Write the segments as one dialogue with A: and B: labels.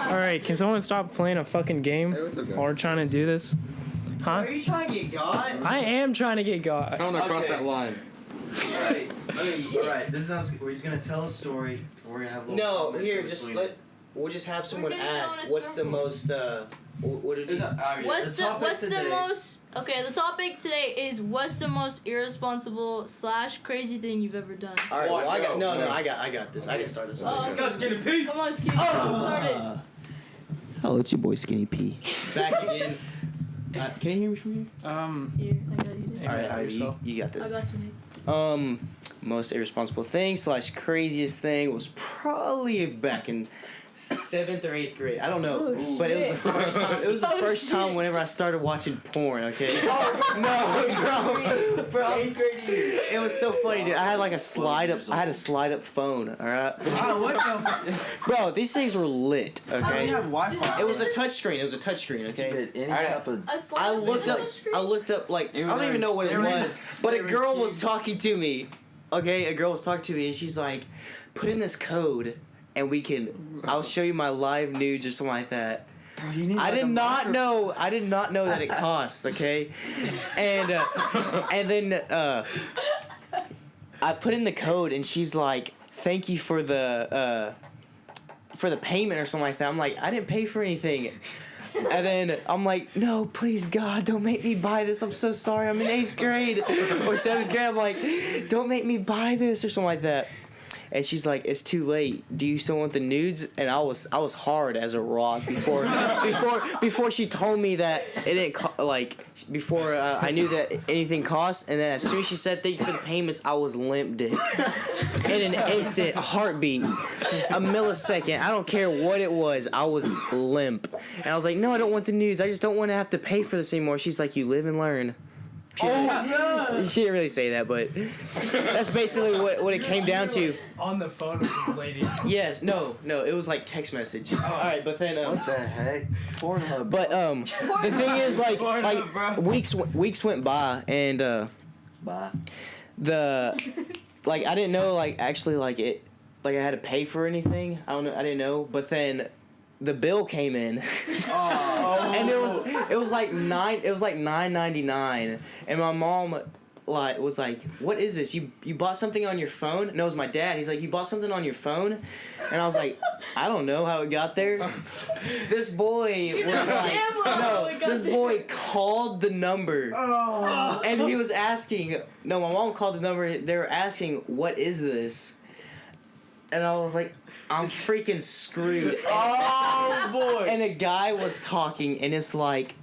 A: Alright, can someone stop playing a fucking game while we're trying to do this? Huh?
B: Are you trying to get got?
A: I am trying to get got.
C: Someone across that line.
B: Alright. Alright, this sounds. We're just gonna tell a story. We're gonna have a little. No, here, just let. We'll just have someone ask. What's the most? What did you?
D: What's the most? Okay, the topic today is what's the most irresponsible / crazy thing you've ever done.
B: All right. Well, I got this. I can start this.
D: Let's
C: go, Skinny P.
D: Come on, Skinny P. Started.
B: Hello, it's your boy Skinny P. Back again. Can you hear me from here?
D: Here, I got you.
B: Alright, you got this.
D: I got you, Nick.
B: Most irresponsible thing / craziest thing was probably back in 7th or 8th grade. I don't know, but it was the first time. It was the first time whenever I started watching porn. Okay. No, bro. 8th grade year. It was so funny, dude. I had like a slide up. I had a slide up phone. All right. Bro, these things were lit. Okay.
C: You have Wi-Fi.
B: It was a touch screen. Okay. I looked up like I don't even know what it was, but a girl was talking to me. Okay, a girl was talking to me and she's like, "Put in this code and I'll show you my live nudes or something like that."
C: Bro,
B: I did not know that it cost. Okay, and then I put in the code and she's like, "Thank you for the payment" or something like that. I'm like, I didn't pay for anything. And then I'm like, "No, please, God, don't make me buy this. I'm so sorry. I'm in 8th grade or 7th grade." I'm like, "Don't make me buy this," or something like that. And she's like, "It's too late. Do you still want the nudes?" And I was hard as a rock before she told me that it didn't before I knew that anything cost. And then as soon as she said thank you for the payments, I was limp dick in an instant, a heartbeat, a millisecond. I don't care what it was. I was limp, and I was like, "No, I don't want the nudes. I just don't want to have to pay for this anymore." She's like, "You live and learn." She didn't really say that, but that's basically what it came down to.
A: On the phone with this lady.
B: Yes, no, it was like text message. All right, but then
C: what the heck? Pornhub.
B: But the thing is, weeks went by, and I didn't know actually I had to pay for anything. I didn't know, but then the bill came in. And it was like $9.99, and my mom was like, "What is this? You bought something on your phone?" No, it was my dad. He's like, "You bought something on your phone?" And I was like, "I don't know how it got there." This boy was like, this boy called the number, and he was asking. No, my mom called the number. They were asking, "What is this?" And I was like, "I'm freaking screwed."
A: Oh boy!
B: And a guy was talking, and it's like,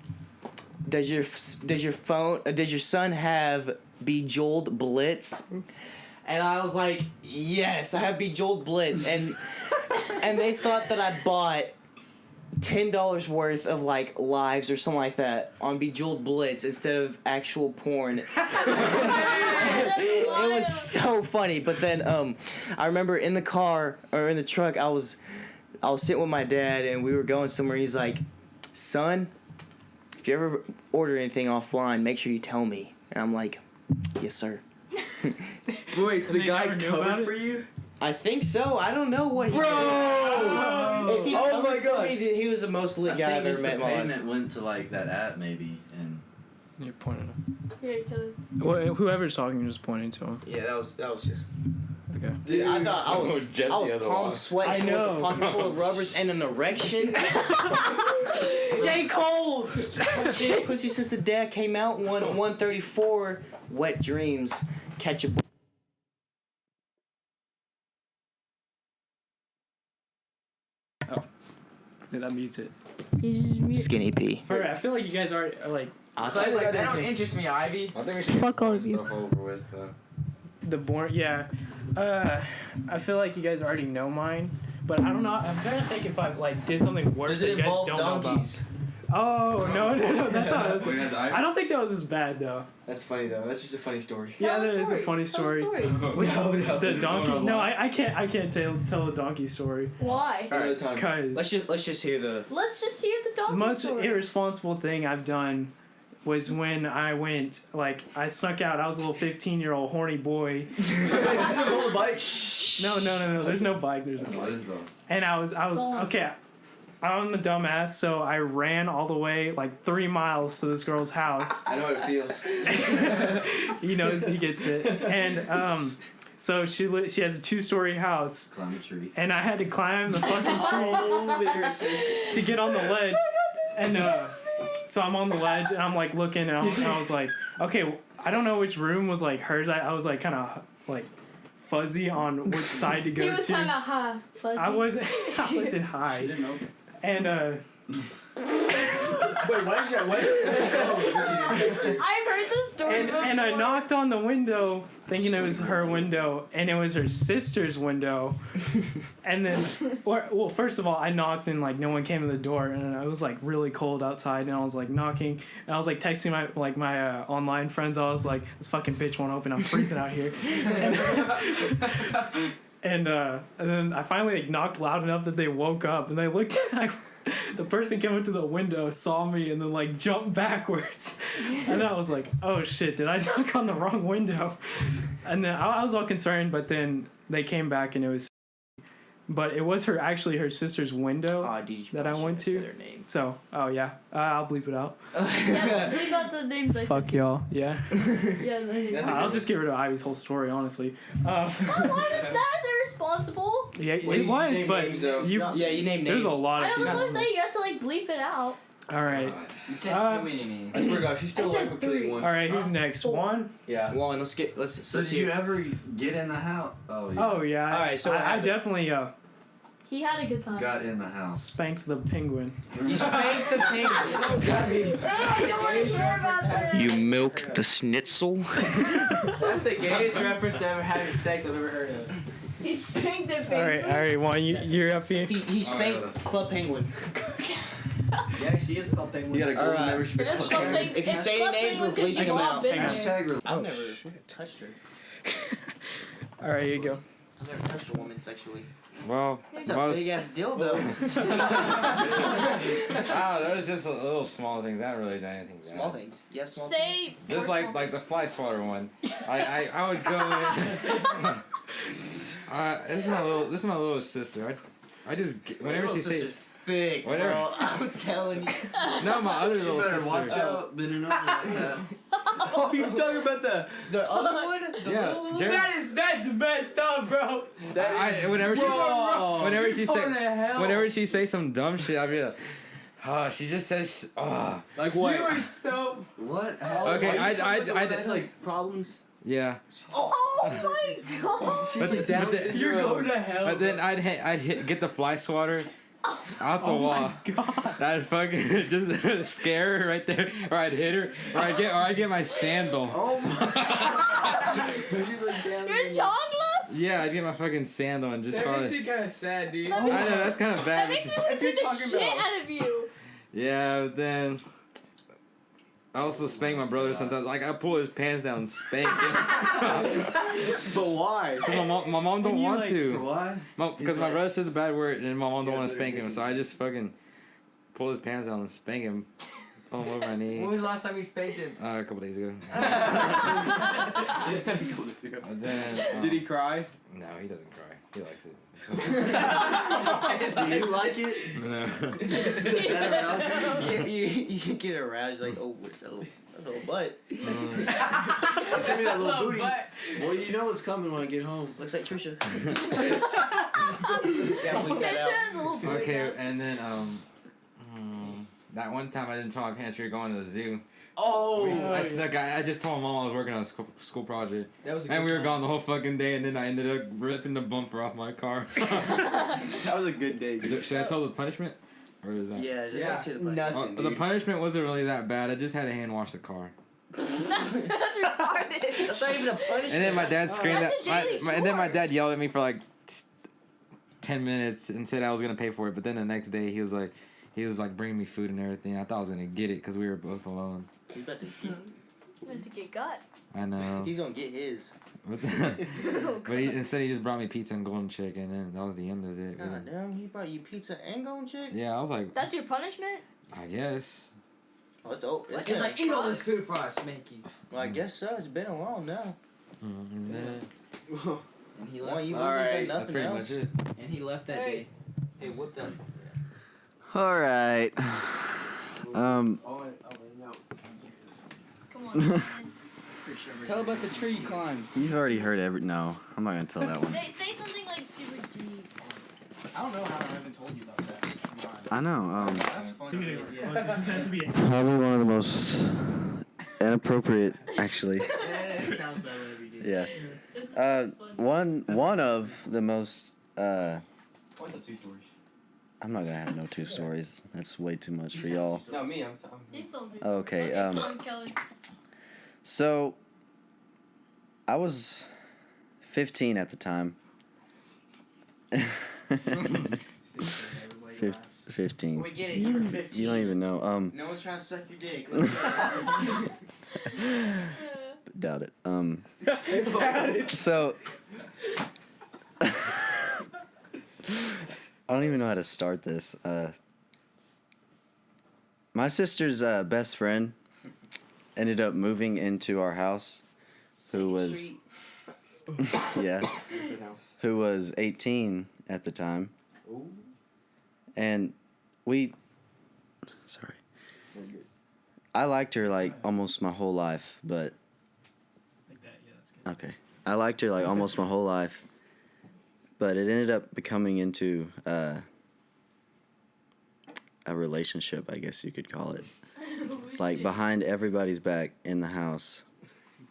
B: does your son have Bejeweled Blitz? And I was like, "Yes, I have Bejeweled Blitz." And they thought that I bought $10 worth of like lives or something like that on Bejeweled Blitz instead of actual porn. It was so funny. But then I remember in the car or in the truck, I was sitting with my dad and we were going somewhere. He's like, "Son, if you ever order anything offline, make sure you tell me." And I'm like, "Yes, sir."
C: Wait, so the guy covered for you?
B: I think so. I don't know what he did. If he my God. He was the most lit guy I've ever met in my life.
E: The payment went to like that app maybe, and
A: you're pointing him.
D: Yeah, Kelly.
A: Well, whoever's talking, you're just pointing to him.
B: Yeah, that was just.
A: Okay.
B: Dude, I thought I was palm sweating with a pocket full of rubbers and an erection. J. Cole. Shit, pussy since the dad came out. 134. Wet dreams. Catch a.
A: Oh, yeah, that mutes it.
D: You just mute.
B: Skinny P.
A: Alright, I feel like you guys are like.
C: That don't interest me, Ivy.
E: I think we should
D: Fuck all of you.
E: stuff over with.
A: The born, yeah. I feel like you guys already know mine, but I don't know. I'm trying to think if I did something worse that you guys don't know about. Oh no, that's not. I don't think that was as bad though.
B: That's funny though. That's just a funny story.
A: Yeah, that is a funny story.
B: No.
A: The donkey. No, I can't tell a donkey story.
D: Why?
B: Alright,
A: Because
B: let's just hear the.
D: Let's just hear the donkey
A: the most
D: story.
A: irresponsible thing I've done was when I went, I snuck out. I was a little 15-year-old horny boy.
B: Bike.
A: No. There's no bike. There's no bike.
E: What is though?
A: And I was okay. I'm a dumbass, so I ran all the way like 3 miles to this girl's house.
C: I know what it feels.
A: He knows he gets it. And so she has a 2-story house.
E: Climb a tree.
A: And I had to climb the fucking tree to get on the ledge. And so I'm on the ledge and I'm like looking and I was like, okay, I don't know which room was like hers. I was like kind of like fuzzy on which side to go to.
D: He was kind of high, fuzzy.
A: I wasn't high.
E: She didn't know.
A: And
C: Wait, why did you?
D: I've heard this story before.
A: and I knocked on the window thinking it was her window, and it was her sister's window. And then, well, first of all, I knocked and like no one came to the door, and it was like really cold outside, and I was like knocking, and I was like texting my online friends. I was like, this fucking bitch won't open. I'm freezing out here. And then I finally like knocked loud enough that they woke up, and they looked at the person came up to the window, saw me, and then like jumped backwards. And I was like, oh shit, did I knock on the wrong window? And then I was all concerned, but then they came back and it was, but it was actually her sister's window that I went to.
B: Their name.
A: So, oh yeah, I'll bleep it out.
D: Yeah, leave out the names I
A: Fuck
D: said.
A: y'all. Yeah.
D: Yeah, the names.
A: I'll just get rid of Ivy's whole story, honestly.
D: Oh, why is that irresponsible?
A: Yeah,
C: Well,
A: it
C: you
A: was,
C: named
A: but
C: names, though.
A: you.
B: Yeah, you named names.
A: There's a lot
D: I
A: of
D: know, that's what I'm
A: people.
D: saying. You have to like bleep it out.
A: All right.
F: You said
A: Uh,
F: too many names.
C: I swear to God, she's still
D: I said
C: like killing
D: 3.
C: one.
A: All right, who's next? One?
C: Yeah.
B: One. Let's
E: So did
B: hear.
E: you ever get in the house? Oh yeah.
A: Oh yeah.
B: All right, so what
A: I
B: happened?
A: definitely
D: He had a good time.
E: Got in the house.
A: spanked the penguin.
B: You spanked the penguin.
D: Oh, I don't sure about that.
B: You milk the schnitzel.
F: That's the gayest reference to ever having sex I've ever heard of.
D: He spanked the
A: All right, one. You're up here.
B: He spanked Club Penguin.
F: Yeah, she is called penguin.
C: You got a golden
B: Alright.
C: membership.
D: It is something.
B: If you
D: it's
B: say any names, we'll
D: something
B: bleep
D: because
B: them
D: she's
B: out.
D: been
E: Hashtag
D: there.
B: I've never touched her.
A: All right, here you go.
B: I've never touched a woman sexually.
G: Well,
B: It's a big ass dildo.
G: there was just a little small things. I haven't really done anything bad.
B: Small things. Yeah, small.
D: Say.
G: Just
D: four small
G: like the
D: things.
G: fly swatter one. I would go in. This is my little sister. I just whenever she says
B: thick,
G: whatever.
B: bro. I'm telling you.
G: no, my other
E: You
G: little
E: better
G: sister.
E: watch out, bending over like that.
F: Oh, you're talking about
B: The other one? The
G: Yeah,
B: little one?
G: Jerry-
F: that's messed up, bro.
G: Whenever she say some dumb shit, I'd be like, oh, she just says, oh.
C: Like what?
F: You are so.
E: What? How?
G: Okay,
C: That's like problems.
G: yeah.
D: Oh my god.
F: You're going to hell.
G: But then I'd get the fly swatter out the wall.
A: God.
G: I'd fucking just scare her right there, or I'd hit her, or I'd get my sandal.
E: Oh my.
D: You're chocolate?
G: Yeah, I'd get my fucking sandal and just
F: That makes
G: probably.
F: me kind of sad, dude.
D: That
G: I know that's kind of
D: That
G: bad.
D: makes me want to
F: If you're
D: beat the
F: talking
D: shit
F: about-
D: out of you.
G: Yeah, but then I also spank my brother sometimes. Like I pull his pants down and spank him.
C: But why?
G: 'Cause my mom don't
A: And you,
G: want
A: like,
G: to.
E: Why?
G: Because my brother says a bad word and my mom don't want to spank him, so I just fucking pull his pants down and spank him, pull him over my knee.
F: When was the last time you spanked him?
G: A couple days ago. And then,
C: Did he cry?
G: No, he doesn't cry. He likes it.
E: Do you like it?
G: No.
E: Is that arousing?
B: You get aroused like, oh, that's a little butt.
E: Give me that little booty.
F: Butt.
E: Well, you know what's coming when I get home.
B: Looks like Trisha.
G: Okay, and then that one time I didn't tell my parents we were going to the zoo.
F: Oh.
G: I just told my mom I was working on a school project.
F: That was a
G: And
F: good
G: we were
F: time.
G: gone the whole fucking day, and then I ended up ripping the bumper off my car.
C: That was a good day.
G: Should I tell the punishment? Or is that?
B: Yeah,
F: Yeah.
B: let's hear the butt.
F: Nothing.
G: The punishment wasn't really that bad. I just had to hand wash the car.
D: That's retarded.
B: That's not even a punishment.
G: And then my dad screamed at
D: That's a daily
G: and then my
D: chore.
G: dad yelled at me for like 10 minutes and said I was gonna pay for it. But then the next day he was like bringing me food and everything. I thought I was gonna get it because we were both alone.
B: He's about to
D: You meant to get got.
G: I know.
B: He's gonna get his.
G: But instead he just brought me pizza and golden chicken, and then that was the end of it.
B: God damn, he brought you pizza and golden chick?
G: Yeah, I was like,
D: That's your punishment?
G: I guess.
B: Oh, it's old.
D: What?
F: It's like, eat all this food before I spank you.
B: Well, I guess so. It's been a while now.
G: And then
F: And he
B: Well,
F: left.
B: you
C: All
B: really
C: right,
B: did
G: that's
B: nothing
G: pretty
B: else.
G: much it.
F: And he left that
D: Hey.
F: day.
B: Hey, what the?
C: All right.
D: Come on. Man.
F: Tell about the tree you climbed.
C: You've already heard No, I'm not gonna tell that one.
D: Say something like super deep.
E: I don't know how I haven't told you about that.
C: I know.
E: That's funny.
A: It just has to be.
C: Probably one of the most inappropriate, actually.
E: It sounds better whenever you do.
C: Yeah.
D: This is fun.
C: One of the most.
E: What's the 2 stories?
C: I'm not gonna have no 2 stories. That's way too much for y'all.
F: No, me. I'm.
D: He's still doing
C: Okay.
D: Come on, Kelly.
C: So, I was 15 at the time. 15.
E: We get it. You were 15.
C: You don't even know.
E: No one's trying to suck your dick.
C: Doubt it. So. I don't even know how to start this. My sister's best friend ended up moving into our house, who was who was 18 at the time.
F: Ooh.
C: And I liked her like almost my whole life, but
A: Like that, yeah, that's good.
C: okay. I liked her like almost my whole life, but it ended up becoming into a relationship, I guess you could call it. Like behind everybody's back in the house.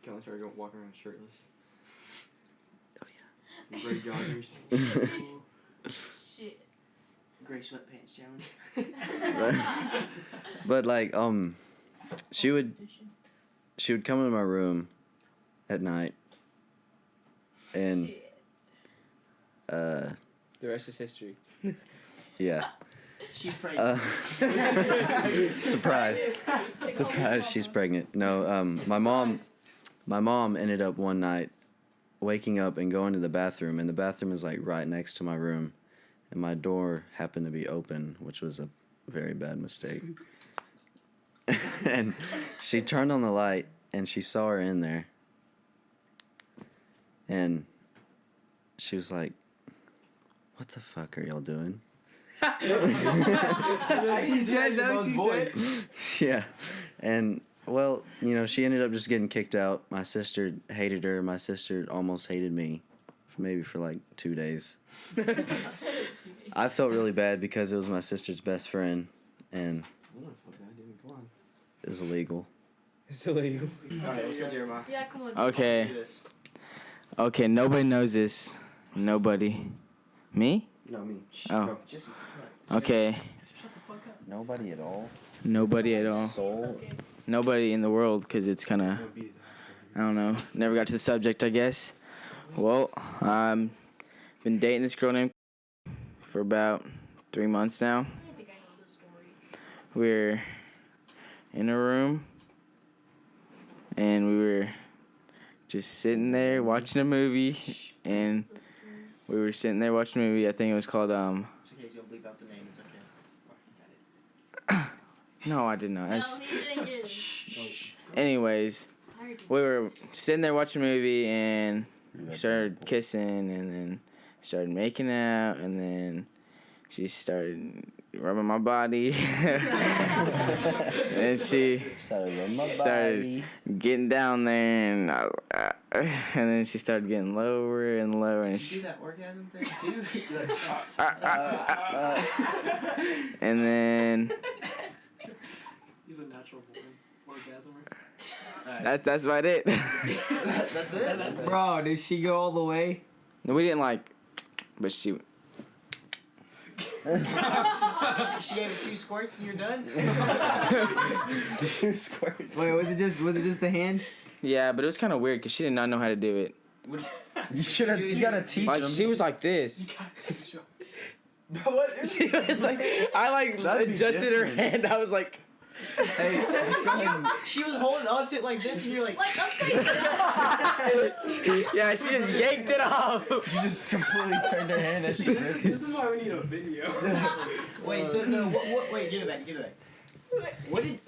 F: Kelly started walking around shirtless.
C: Oh
F: yeah. Gray joggers.
D: Shit.
E: Gray sweatpants challenge.
C: But like she would come into my room at night and
F: The rest is history.
C: yeah.
E: She's pregnant.
C: Surprise. Surprise, she's pregnant. No, my mom ended up one night waking up and going to the bathroom, and the bathroom is like right next to my room, and my door happened to be open, which was a very bad mistake. And she turned on the light and she saw her in there, and she was like, "What the fuck are y'all doing?"
F: She said that. She said.
C: Yeah. And, well, you know, she ended up just getting kicked out. My sister hated her. My sister almost hated me, maybe for like 2 days. I felt really bad because it was my sister's best friend, and it was illegal.
F: It's illegal.
E: Alright, let's go, Jeremiah.
D: Yeah, come on.
F: Okay.
E: Do this.
F: Okay. Nobody knows this. Nobody. Me?
E: No, me.
F: Oh.
E: Just
F: Okay.
C: Nobody at all?
F: Nobody at all.
C: Soul?
F: Nobody in the world, because it's kind of, I don't know, never got to the subject, I guess. Well, been dating this girl named for about 3 months now.
D: I think I know the story.
F: We're in a room, and we were just sitting there watching a movie, and we were sitting there watching a movie. I think it was called,
E: It's okay, so you'll bleep out the name. It's okay.
F: no, I did not.
D: No, he didn't get it.
F: Anyways,
D: I heard
F: we were sitting there watching a movie, and we started kissing, and then started making out, and then she started rubbing my body. And she started getting down there, and then she started getting lower and lower, and
E: Did you do that orgasm thing too?
F: and then
A: He's a natural born orgasmer.
F: that's about it.
E: That's it?
A: That's it.
F: Bro, did she go all the way? No, we didn't but she.
E: She gave it 2 squirts and you're done?
C: 2 squirts.
F: Wait, was it just the hand? Yeah, but it was kind of weird because she did not know how to do it.
C: You gotta teach
F: Like,
C: them.
F: she was like this.
E: Bro, what?
F: She was like, I
C: That'd be
F: adjusted her
C: different.
F: hand. I was like,
C: Hey, just go ahead and...
E: She was holding on to it like this and you're like...
D: Like, upside down.
F: yeah, she just yanked it off.
C: She just completely turned her hand as she gripped it.
A: This is why we need a video.
E: Wait, so no, wait, give it back. What did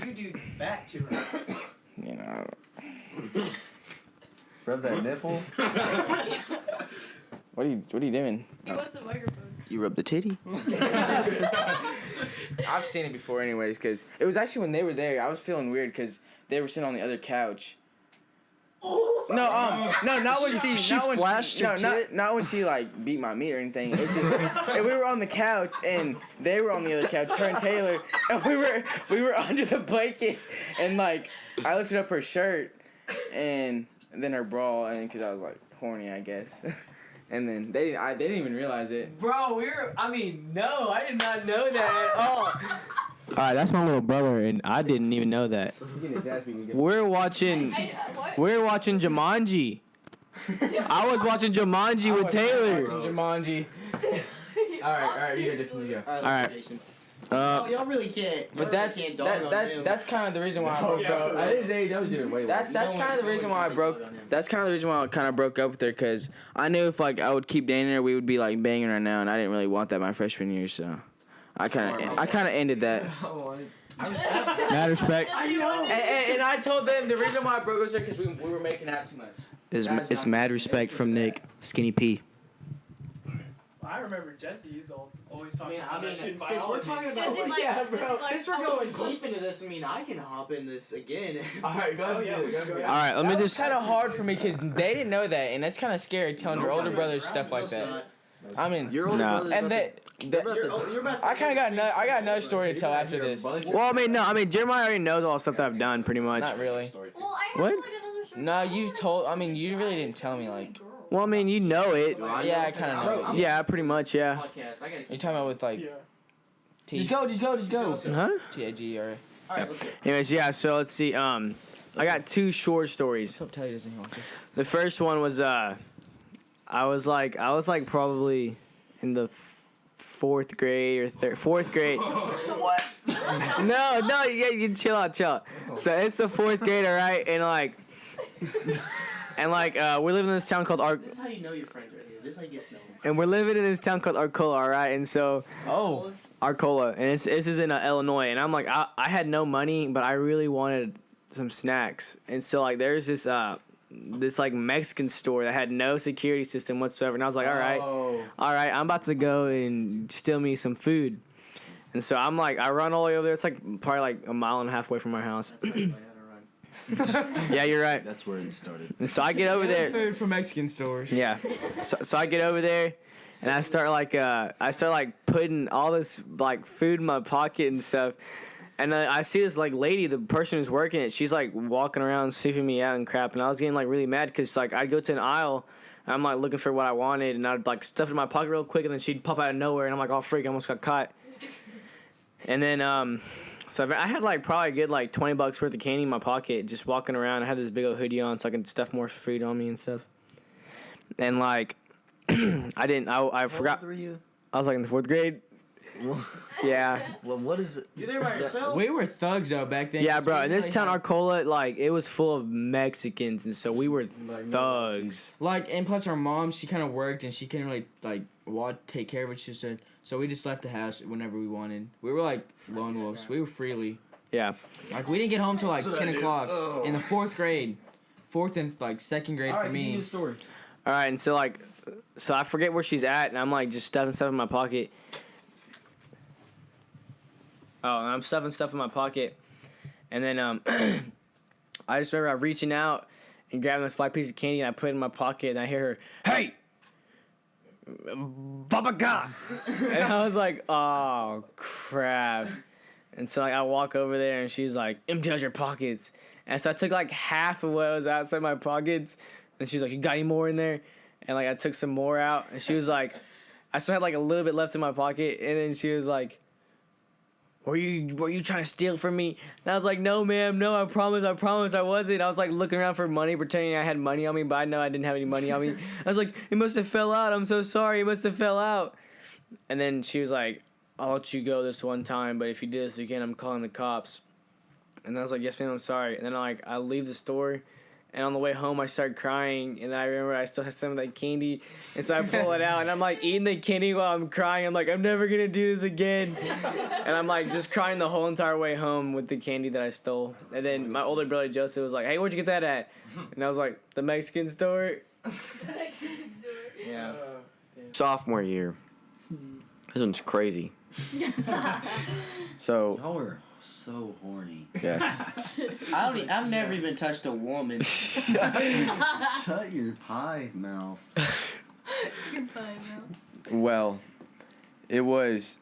E: you do back to her?
F: You know.
C: Rub that nipple.
F: What are you doing?
D: He wants a microphone.
B: You rub the titty.
F: I've seen it before, anyways, because it was actually when they were there. I was feeling weird because they were sitting on the other couch. No, not when not when she like beat my meat or anything. It's just and we were on the couch and they were on the other couch, her and Taylor, and we were under the blanket, and like I lifted up her shirt and then her bra, and because I was like horny, I guess. And then they didn't even realize it.
A: Bro, I did not know that at all. Alright, that's my little brother, and I didn't even know that. We're watching Jumanji. I was watching Jumanji with Taylor.
F: Jumanji. Alright, you get this one, go.
A: Alright.
E: Y'all really can't.
F: But that's kind of the reason why I broke up.
C: At his age, I was doing way worse.
F: That's kind of the reason why I broke. That's kind of the reason why I kind of broke up with her, because I knew if like I would keep dating her, we would be like banging right now, and I didn't really want that my freshman year, so I kind of ended that.
A: Mad respect.
F: And I told them the reason why I broke up with her because we were making out too much.
B: It's mad respect from Nick, Skinny P.
A: I remember Jesse used to always talking about that shit in
E: since we're
A: biology.
E: talking about
D: Jesse's like,
E: since we're going deep into this, I mean, I can hop in this again.
F: Alright, go ahead.
A: Alright, let me just.
F: It's kind of hard for me because they didn't know that, and that's kind of scary telling your older brothers stuff like that. I mean,
C: Your older brother's
F: and
C: about to-
F: I kind of got another story to tell after this.
A: Well, Jeremiah already knows all the stuff that I've done, pretty much.
F: Not really.
D: Well, I have
A: What?
D: like another story.
F: No, you really didn't tell me like.
A: Well, you know it.
F: Yeah, I kind of know.
A: Yeah, pretty much, yeah.
F: You're talking about with like.
A: Just go. Huh?
F: TAG or.
E: Alright, let's go.
A: Anyways, yeah, so let's see. I got two short stories.
F: Don't tell you doesn't watch this.
A: The first one was I was like probably in the fourth grade or fourth grade.
E: What?
A: No, you chill out. So it's the fourth grade, all right, and we're living in this town called
E: This is how you know your friend right here. This is how you get to know him.
A: and we're living in this town called Arcola, all right, and so Arcola, and this is in Illinois, and I'm like I had no money, but I really wanted some snacks, and so like there's this like Mexican store that had no security system whatsoever, and I was like, all right, I'm about to go and steal me some food, and so I'm like, I run all the way over there. It's like probably like a mile and a half away from our house.
E: That's how you know how to run.
A: Yeah, you're right.
C: That's where it started.
A: And so I get over there.
F: Food from Mexican stores.
A: Yeah. So I get over there, and I start putting all this like food in my pocket and stuff. And I see this like lady, the person who's working it, she's like walking around sniffing me out and crap. And I was getting like really mad because like I'd go to an aisle, and I'm like looking for what I wanted, and I'd like stuff it in my pocket real quick, and then she'd pop out of nowhere, and I'm like, oh freak, I almost got caught. And then so I had like probably a good like $20 worth of candy in my pocket, just walking around. I had this big old hoodie on so I could stuff more food on me and stuff. And like I forgot.
C: How old were you?
A: I was like in the fourth grade. Yeah.
C: Well, what is it?
E: You there by yourself?
F: We were thugs though back then.
A: Yeah, bro. In this town, Arcola, like it was full of Mexicans, and so we were thugs.
F: Like, and plus our mom, she kind of worked and she couldn't really like take care of what she said. So we just left the house whenever we wanted. We were like lone wolves. We were freely.
A: Yeah.
F: Like we didn't get home till like 10 o'clock in the fourth grade, fourth and like second grade for me.
A: All right, and so like, so I forget where she's at, and I'm like just stuffing stuff in my pocket. Oh, and I'm stuffing stuff in my pocket, and then I just remember reaching out and grabbing this black piece of candy, and I put it in my pocket, and I hear her, "Hey, Baba God," and I was like, "Oh crap!" And so like I walk over there, and she's like, "Empty out your pockets," and so I took like half of what was outside my pockets, and she's like, "You got any more in there?" And like I took some more out, and she was like, I still had like a little bit left in my pocket, and then she was like, Were you trying to steal from me? And I was like, no, ma'am, no, I promise I wasn't. I was like looking around for money, pretending I had money on me, but I know I didn't have any money on me. I was like, it must have fell out. I'm so sorry. It must have fell out. And then she was like, I'll let you go this one time, but if you do this again, I'm calling the cops. And I was like, yes, ma'am, I'm sorry. And then I leave the store, and on the way home, I started crying, and then I remember I still had some of that candy, and so I pull it out, and I'm like eating the candy while I'm crying. I'm like, I'm never gonna do this again. And I'm like just crying the whole entire way home with the candy that I stole. And then my older brother Joseph was like, hey, where'd you get that at? And I was like, the Mexican store. Yeah.
B: Sophomore year, This one's crazy. So
C: Y'all are so horny.
B: yes.
E: I've never even touched a woman.
C: Shut your pie mouth.
D: You're fine now.
B: Well, it was.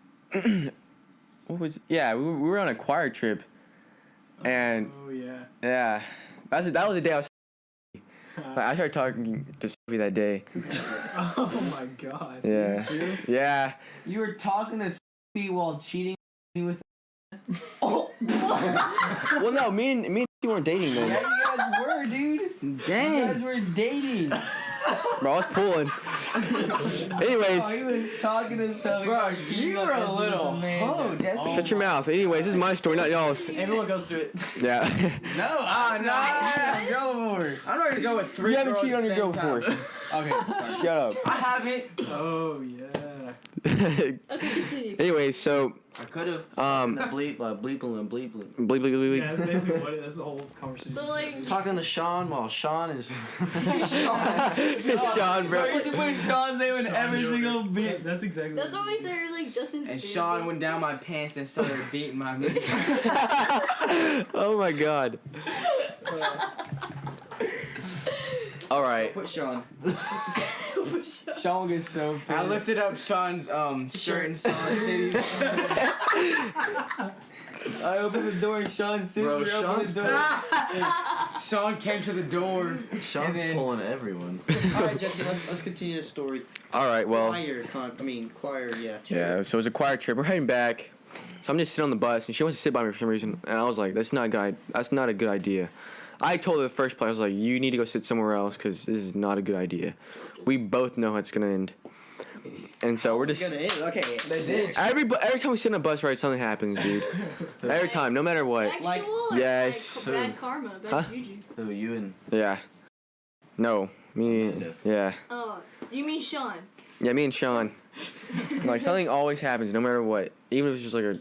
B: What was? Yeah, we were on a choir trip, and
A: Oh yeah.
B: yeah, that was the day I was. I started talking to Sophie that day.
A: Oh my god.
B: Yeah. Yeah.
E: You were talking to Sophie while cheating with.
B: Well, no, me and she weren't dating then.
E: Yeah, you guys were, dude. You guys
B: Dang.
E: were dating.
B: Bro, I was pulling. Anyways,
E: Oh, he was talking to Sophie.
F: Bro,
E: while
F: you
E: cheating
F: were a
E: with
F: little
E: Amanda.
F: hoe, Jesse.
B: shut your mouth. Anyways, this is my story, not y'all's.
E: Everyone goes through it.
B: Yeah.
F: No, no, go for it. I'm not gonna go with 3
B: You haven't
F: girls
B: cheated on
F: at
B: your
F: the
B: girl
F: same
B: before.
F: time. Okay, sorry.
B: Shut up.
F: I haven't.
A: Oh yeah.
D: Okay, continue.
B: Anyways, so
F: I could have.
C: Bleep, bleeping.
B: bleep bleep bleep.
A: Yeah, that's basically what it is. That's the whole conversation.
D: But like,
C: Talking to Sean while Sean is.
B: It's Sean, bro.
F: You should put Sean's name in every
A: Sean
F: single
A: Jordan.
F: beat.
A: That's exactly.
D: that's
A: what
D: always there, like Justin.
F: And Sean went down my pants and started beating my meat.
B: Oh my god. All right.
E: Put Sean.
F: Sean gets so pissed. I lifted up Sean's shirt and saw his titties. I opened the door and Sean's sister
C: Bro,
F: opened the door. Sean came to the door.
C: Sean's
F: And then-
C: pulling everyone.
E: All right, Jesse. Let's continue this story.
B: All right. Well.
E: Choir. Yeah.
B: Yeah. So it was a choir trip. We're heading back. So I'm just sitting on the bus, and she wants to sit by me for some reason, and I was like, "That's not a good idea." I told her the first place, I was like, "You need to go sit somewhere else because this is not a good idea." We both know how it's gonna end, and so we're just.
E: Okay.
F: They did.
B: Every time we sit in a bus ride, something happens, dude. Every time, no matter what.
D: Sexual
E: Like-
D: or
B: Yes.
D: like bad karma, bad
B: Huh?
D: juju.
C: Who, you and.
B: Yeah. No. Me. Yeah.
D: Oh, you mean Sean?
B: Yeah. Me and Sean. Like something always happens, no matter what. Even if it's just like a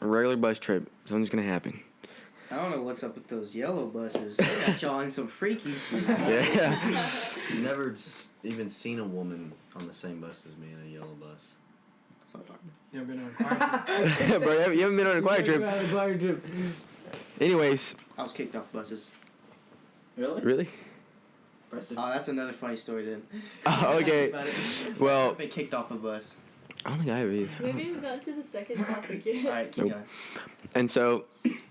B: regular bus trip, something's gonna happen.
E: I don't know what's up with those yellow buses. They got y'all in some freaky shit.
B: Yeah.
C: You never even seen a woman on the same bus as me in a yellow bus.
A: You never been on a choir trip.
B: Bro, you haven't been on a choir trip.
A: On a choir trip.
B: Anyways.
E: I was kicked off buses.
F: Really?
B: Really?
E: Oh, that's another funny story then.
B: Oh, okay.
E: About it.
B: Well,
E: I've been kicked off a bus.
B: I don't think I have either.
D: We haven't even got to the second topic
E: All
D: yet.
E: right, keep
B: Nope.
E: going.
B: And so,
A: That doesn't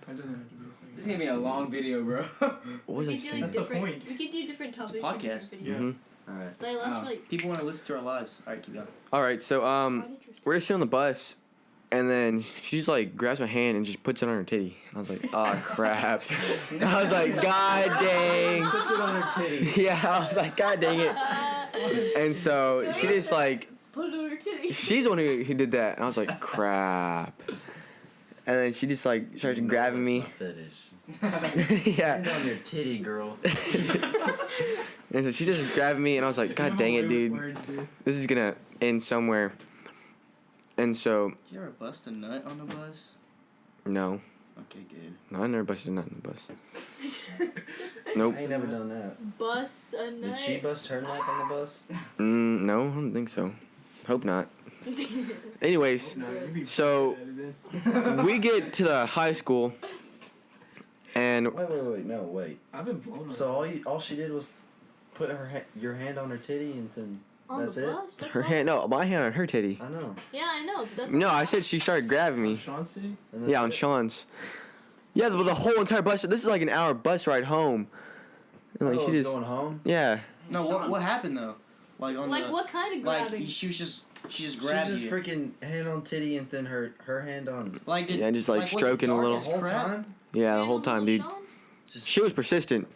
A: have to be a second.
F: This is gonna be a long video, bro.
B: what was I
D: We could do
B: saying?
D: like
A: That's the
D: different.
A: point.
D: We could do different topics.
E: podcast.
D: for different
A: Yeah.
D: videos.
C: Alright.
D: They last
F: Oh.
D: for like.
E: People want to listen to our lives. All right, keep going.
B: All right, so
D: quite interesting.
B: we're just sitting on the bus, and then she's like grabs my hand and just puts it on her titty. And I was like, oh crap. I was like, God dang.
C: Puts it on her titty.
B: Yeah, I was like, God dang it. And so she just like,
D: Put it on her titty.
B: she's the one who did that. And I was like, crap. And then she just like starts grabbing me.
C: My fetish.
B: Yeah.
C: Put it on your titty, girl.
B: And so she just grabbed me, and I was like, God dang it, dude.
A: Words, dude.
B: This is gonna end somewhere. And so,
E: Did you ever bust a nut on the bus?
B: no.
E: Okay, good.
B: No, I never busted a nut on the bus. Nope.
C: I ain't never done that.
D: Bust a nut.
C: Did she bust her nut on the bus?
B: No, I don't think so. Hope not. Anyways,
A: No, you'd be
B: so
A: bad at it.
B: we get to the high school, and
C: Wait. No, wait.
A: I've been blown.
C: So all she did was put your hand on her titty and then.
D: On
C: That's
D: the
C: it?
D: bus? That's
B: her
D: all?
B: hand, no, my hand on her titty.
C: I know.
D: Yeah, I know. But that's
B: No,
D: all.
B: I said she started grabbing me.
A: Sean's city?
C: And that's
B: Yeah, on
C: it.
B: Sean's. Yeah, the whole entire bus. This is like an hour bus ride home. And like
C: Oh,
B: she just,
C: going home.
B: yeah.
E: No, what happened though? Like on
D: Like
E: the.
D: what kind of
E: Like
D: grabbing?
E: she just
C: She
E: grabbed
C: just
E: you.
C: freaking hand on titty and then her hand on.
E: Like did,
B: Yeah, just like
E: was it
B: stroking a
E: dark
B: little.
E: as
C: The whole
E: crap?
C: time.
B: Yeah, the
D: Ran
B: whole
D: on
B: time,
D: little
B: dude.
D: Sean?
C: Just
B: She was persistent.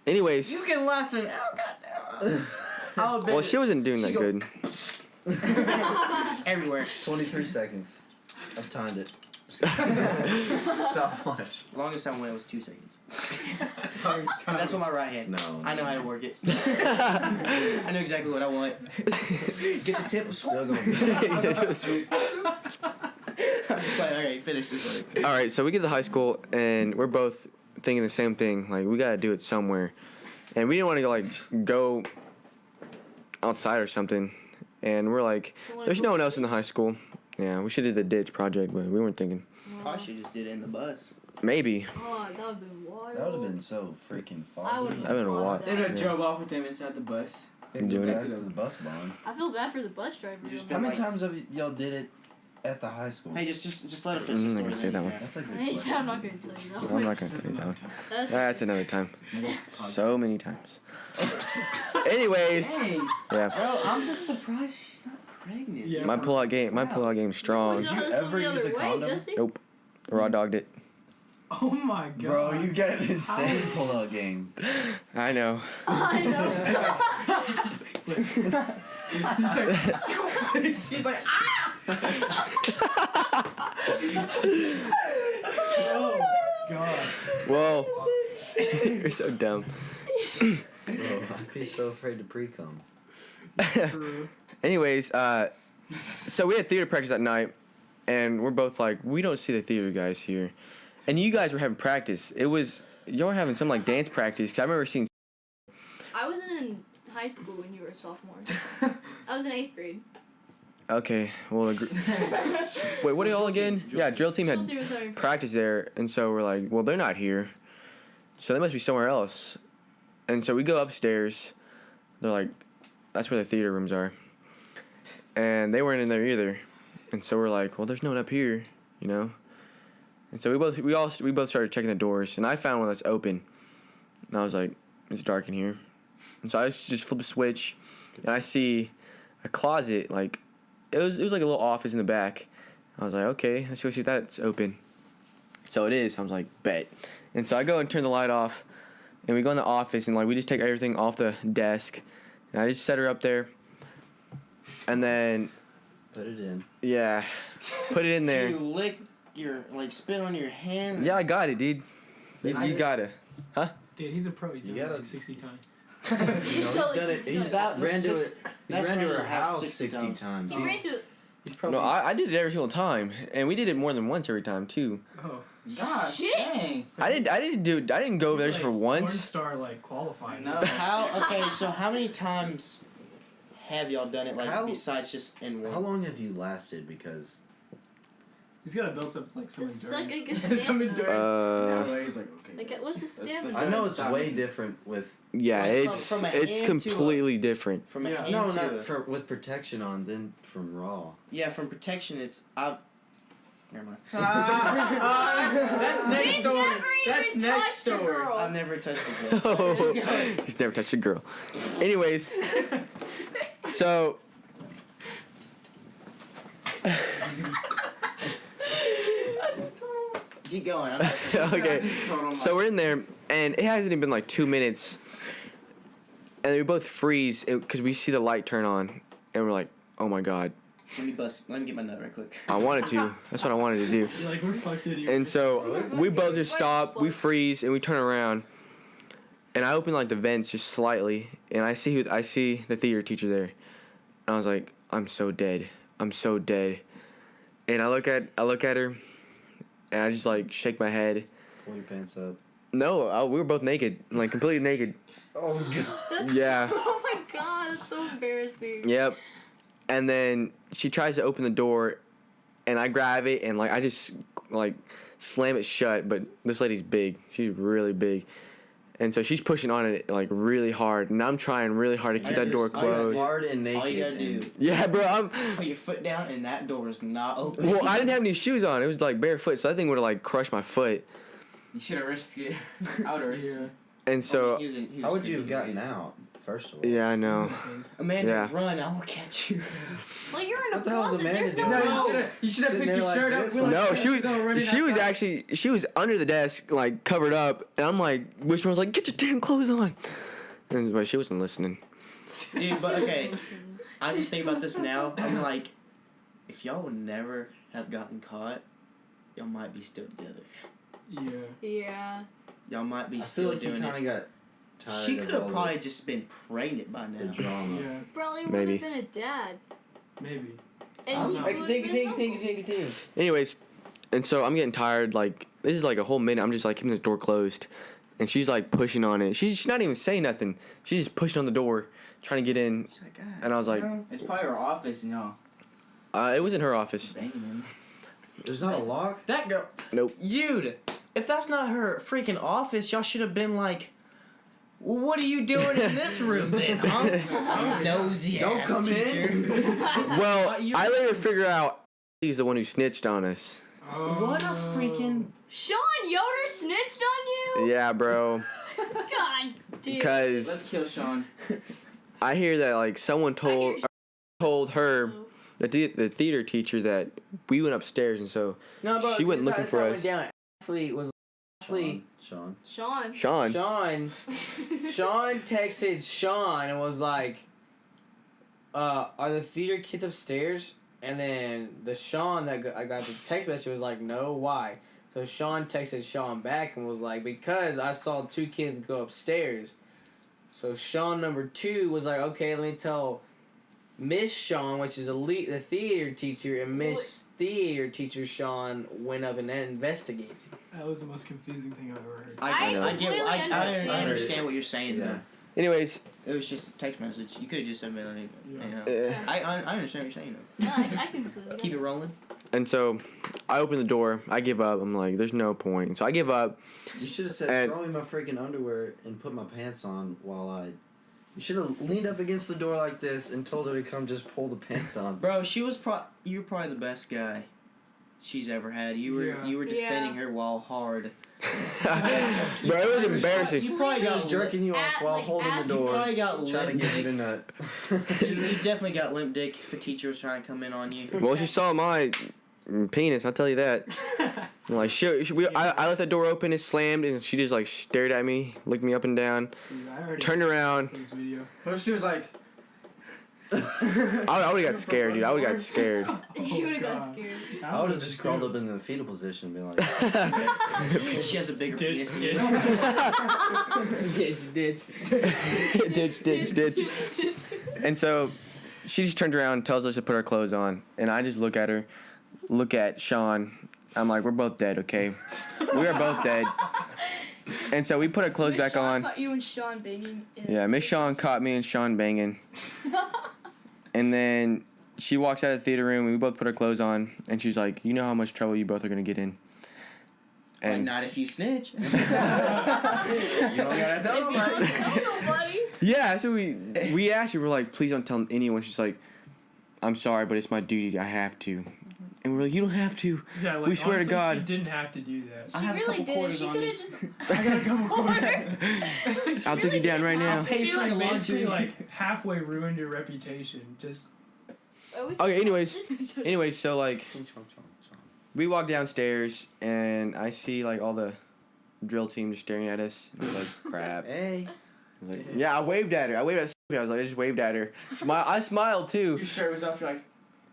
B: Anyways,
E: You can last an hour. Goddamn. I would bet
B: well, she wasn't doing
E: she
B: that
E: go-
B: good.
E: everywhere.
C: 23 seconds. I've timed it. Stopwatch.
E: Longest time went was 2 seconds. That's with my right hand.
C: No.
E: I know how to work it. I know exactly what I want. Get the tip.
C: Still going.
E: Alright, finish this one.
B: All right, so we get to high school and we're both thinking the same thing. Like we gotta do it somewhere, and we didn't want to go outside or something. and we're like, there's no one else in the high school. Yeah, we should do the ditch project, but we weren't thinking.
E: Probably should just did it in the bus.
B: Maybe.
D: Oh, that would've been wild.
C: That would have been so freaking
D: I
C: foggy.
D: would've
B: I've been a lot.
F: They would have drove off with him inside the bus.
B: Doing it.
C: To the bus barn.
D: I feel bad for the bus driver.
C: How many times have y'all did it at the high school?
E: Hey, just let her finish the
B: I
E: story.
B: can say that one.
C: That's a good
D: I'm
C: question.
D: not gonna tell you that.
B: I'm not gonna tell you that one. That's another time. So many times. Anyways,
F: Dang.
B: yeah.
E: Bro, I'm just surprised she's not pregnant.
A: Yeah.
B: My pullout game's strong.
D: Would you
C: Did you ever
D: the
C: use
D: other
C: a
D: way,
C: condom?
D: Jesse?
B: Nope. Raw dogged it.
A: Oh my god.
C: Bro, you got an insane pull-out game.
B: I know.
D: I know.
A: She's like, ah! Oh god.
B: Whoa. You're so dumb.
C: Bro, I'd be so afraid to pre-cum.
B: Anyways, so we had theater practice that night, and we're both like, we don't see the theater guys here. And you guys were having practice. Y'all were having some like dance practice, 'cause I remember seeing.
D: I wasn't in high school when you were a sophomore. I was in 8th grade.
B: Okay, well, wait, what are y'all again? Yeah, drill team had
D: Drill team was having
B: practice there, and so we're like, well, they're not here, so they must be somewhere else. And so we go upstairs. They're like, that's where the theater rooms are. And they weren't in there either. And so we're like, well, there's no one up here, you know. And so we both started checking the doors, and I found one that's open. And I was like, it's dark in here. And so I just flip a switch, and I see a closet, like it was like a little office in the back. I was like, okay, let's go see if that's open. So it is. I was like, bet. And so I go and turn the light off, and we go in the office, and like we just take everything off the desk, and I just set her up there. And then
C: Put it in.
B: yeah, put it in there.
E: You lick your spit on your hand.
B: Yeah, I got it, dude. You gotta.
A: Dude, he's a pro. He's
C: You
A: done it
C: gotta-
A: like 60 times.
C: He's done it. He's
E: That was
C: ran to
E: six-
C: it. He's
E: that's
C: ran to
E: when
C: her
E: you have
C: house
E: 60
C: 60 times.
D: You ran to it.
C: He's probably.
B: No, I did it every single time, and we did it more than once every time too.
A: Oh.
F: Gosh,
D: Shit.
F: dang.
B: I didn't go over there
A: He's
B: for
A: like
B: once.
A: Porn star like qualifying.
F: No.
E: Okay, so how many times have y'all done it, like,
C: How-
E: besides just in one?
C: How long have you lasted? Because
A: He's got to built up like some
D: It's like
A: endurance.
D: a
A: Some
D: stamina.
A: endurance.
F: Larry's like, okay.
D: Like, what's the stamina?
C: I know it's
F: Stop
C: way
F: it.
C: different with.
B: Yeah,
E: Like,
B: it's
E: from a hand to a-
B: completely different.
E: From a
A: Yeah.
E: hand
C: No,
E: to
C: not
E: a-
C: for with protection on, then from raw.
E: Yeah, from protection, never mind.
A: That's next
D: He's
A: story.
D: never
A: That's
D: even
A: next
D: touched a
A: story.
D: girl.
E: I've never touched a girl.
B: Oh, he's never touched a girl. Anyways, so
E: Keep going.
B: okay, so we're in there, and it hasn't even been like 2 minutes, and we both freeze because we see the light turn on, and we're like, oh my god,
E: Let me get my nut right quick.
B: I wanted to. That's what I wanted to do.
A: You're like, we're fucked in here.
B: And so we both just stop, we freeze, and we turn around. And I open like the vents just slightly, and I see the theater teacher there. And I was like, I'm so dead. I'm so dead. And I look at her, and I just like shake my head.
C: Pull your pants up.
B: No, we were both naked, like completely naked.
C: Oh god.
D: That's
B: Yeah.
D: Oh my god, that's so embarrassing.
B: Yep. And then she tries to open the door, and I grab it, and like I just like slam it shut. But this lady's big. She's really big. And so she's pushing on it like really hard, and I'm trying really hard to keep that door closed.
C: Hard and naked.
E: All you gotta do,
B: Yeah, bro. I'm.
E: put your foot down, and that door is not open.
B: Well, I didn't have any shoes on. It was like barefoot, so that thing would have like crushed my foot.
F: You should have risked it. I would have risked it.
B: And so,
C: How would you have gotten out? First of all.
B: yeah, I know.
E: Amanda,
B: Yeah.
E: run! I will catch you.
D: Well, you're in a
C: What the hell is
D: closet.
C: Amanda
D: There's no
C: doing?
D: room.
F: You should have
C: Sitting
F: picked your
C: there like
F: shirt up.
C: this.
F: We're like,
B: No, she was
F: outside.
B: actually she was under the desk, like covered up, and I'm like, whispering, was like, get your damn clothes on. But she wasn't listening.
E: Dude, but okay, I just think about this now. I'm like, if y'all would never have gotten caught, y'all might be still together.
A: Yeah.
D: Yeah.
E: Y'all might be
C: I
E: still
C: feel like you
E: doing
C: kind
E: it.
C: of got tired
E: She
C: of
E: could have
C: all
E: probably just been pregnant by
C: the
E: now.
C: drama.
A: Yeah.
D: Probably would
B: Maybe.
D: have been a dad.
A: Maybe.
D: And you
A: know.
D: would have been an uncle.
B: Anyways, and so I'm getting tired. Like this is like a whole minute. I'm just like keeping this door closed, and she's like pushing on it. She's not even saying nothing. She's just pushing on the door, trying to get in. And I was like,
F: It's probably her office,
B: it was in her office.
F: Banging him.
C: There's not a lock?
E: That girl.
B: Nope.
E: Dude, if that's not her freaking office, y'all should have been like, well, what are you doing in this room then, huh? Nosy
C: Don't
E: ass
C: come
E: teacher.
C: in.
B: Well, I later figure out he's the one who snitched on us.
E: What a freaking...
D: Sean Yoder snitched on you?
B: Yeah, bro.
D: God damn.
B: Because
F: Let's kill Sean.
B: I hear that like someone told her, the theater teacher, that we went upstairs, and so
F: No, bro.
B: she went looking for us.
F: Went down. Ashley was. Ashley.
C: Sean.
D: Sean.
B: Sean.
F: Sean texted Sean and was like, "Are the theater kids upstairs?" And then the Sean that I got the text message was like, "No, why?" So Sean texted Sean back and was like, "Because I saw 2 kids go upstairs." So Sean number 2 was like, "Okay, let me tell Miss Sean," which is the theater teacher, and Miss Theater teacher Sean went up and investigated.
A: That was the most confusing thing I've ever heard.
E: I understand what you're saying, though.
B: Anyways,
E: It was just a text message. You could have just said, "Man,
A: Yeah.
E: I understand what you're saying, though.
D: No, I can
E: Keep it rolling.
B: and so I open the door. I give up. I'm like, there's no point. So I give up.
C: You should have said,
B: And-
C: throw me my freaking underwear and put my pants on while I... You should have leaned up against the door like this and told her to come just pull the pants on.
E: Bro, you were probably the best guy she's ever had. You were defending her while hard.
B: Bro, it was embarrassing.
E: You probably
C: She was
E: got
C: jerking you off while holding the door,
E: probably got
C: trying to
E: limp
C: get you to
E: dick.
C: nut.
E: You definitely got limp dick if a teacher was trying to come in on you.
B: Well, she saw my penis. I'll tell you that. Like I left the door open. It slammed, and she just like stared at me, looked me up and down,
A: Dude, I already
B: turned around.
A: this video.
F: So she was like,
B: I would have got scared, dude. I would have got scared.
D: You would have got
A: God.
D: scared.
C: I would have just crawled up into the fetal position and been like...
E: She has a bigger
A: Ditch,
E: penis.
A: ditch.
B: Ditch. And so she just turns around and tells us to put our clothes on. And I just look at her, look at Sean. I'm like, we're both dead, okay? We are both dead. And so we put our clothes back on.
D: Caught you and Sean banging.
B: Yeah, Miss Sean caught me and Sean banging. And then she walks out of the theater room, and we both put our clothes on. And she's like, you know how much trouble you both are going to get in.
E: Like,
B: And
E: not if you snitch.
C: You don't gotta
D: If
C: tell
D: you
C: them,
D: don't tell nobody.
B: yeah, so we actually were like, please don't tell anyone. She's like, I'm sorry, but it's my duty. I have to. And we're like, you don't have to.
A: Yeah, like,
B: We swear to
A: honestly,
B: God.
A: She didn't have to do that.
D: She really did. She could have just.
A: I got a couple quarters.
B: I'll take you down right now.
E: pay
A: She
E: for
A: like
E: your
A: basically
E: laundry.
A: like halfway ruined your reputation. Just
B: Okay, anyways, so like, we walk downstairs, and I see like all the drill team just staring at us. I was like, crap.
C: Hey.
B: I was like, yeah, I waved at her. I waved at Sophie. I was like, I just waved at her. I smiled too.
F: your shirt was off. You're like,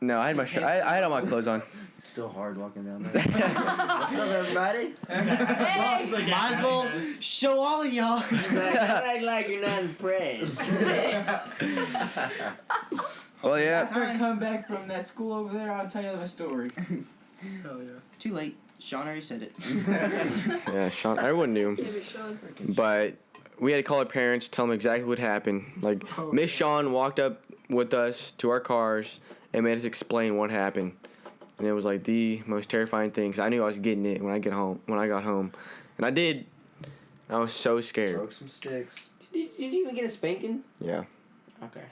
B: No, I had my shirt. I had all my clothes on.
C: Still hard walking down there. What's up, everybody?
D: Hey.
A: It's like a
E: Might as well
A: happiness.
E: show all of y'all.
F: don't act like you're not impressed.
B: Well, yeah.
F: After I come back from that school over there, I'll tell you my story.
A: Hell yeah.
E: Too late. Sean already said it.
B: Yeah, Sean. Everyone knew.
D: Give it, Sean.
B: But we had to call our parents, tell them exactly what happened. Like,
A: Oh,
B: Miss Sean walked up with us to our cars and made us explain what happened. And it was like the most terrifying thing. 'Cause I knew I was getting it when I got home, and I did. I was so scared.
C: Broke some sticks.
F: Did you even get a spanking?
B: Yeah.
F: Okay.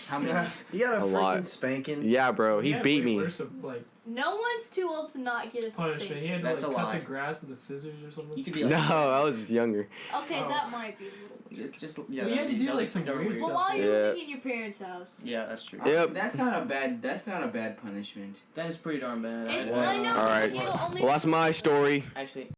F: How many?
C: You got a
B: A
C: freaking
B: lot.
C: spanking.
B: Yeah, bro. He
A: had
B: beat
A: way
B: me.
A: worse of, like,
D: No one's too old to not get a
A: punishment.
D: spank.
A: He had to
E: That's
A: like
E: a
A: cut
E: lie.
A: the grass with the scissors or something.
E: You could be
B: No,
E: like,
B: I was younger.
D: Okay,
A: Oh.
D: that might be a little.
E: just yeah.
A: We had to do like some
E: don't
A: weird
E: worry.
D: Well,
A: stuff.
D: while you're
B: Yeah.
D: living in your parents' house.
E: Yeah, that's true.
B: Yep.
F: That's not a bad punishment.
E: That is pretty darn bad.
D: It's,
E: I
D: I know.
B: All right.
D: But you only
B: Well, that's my story.
E: Actually,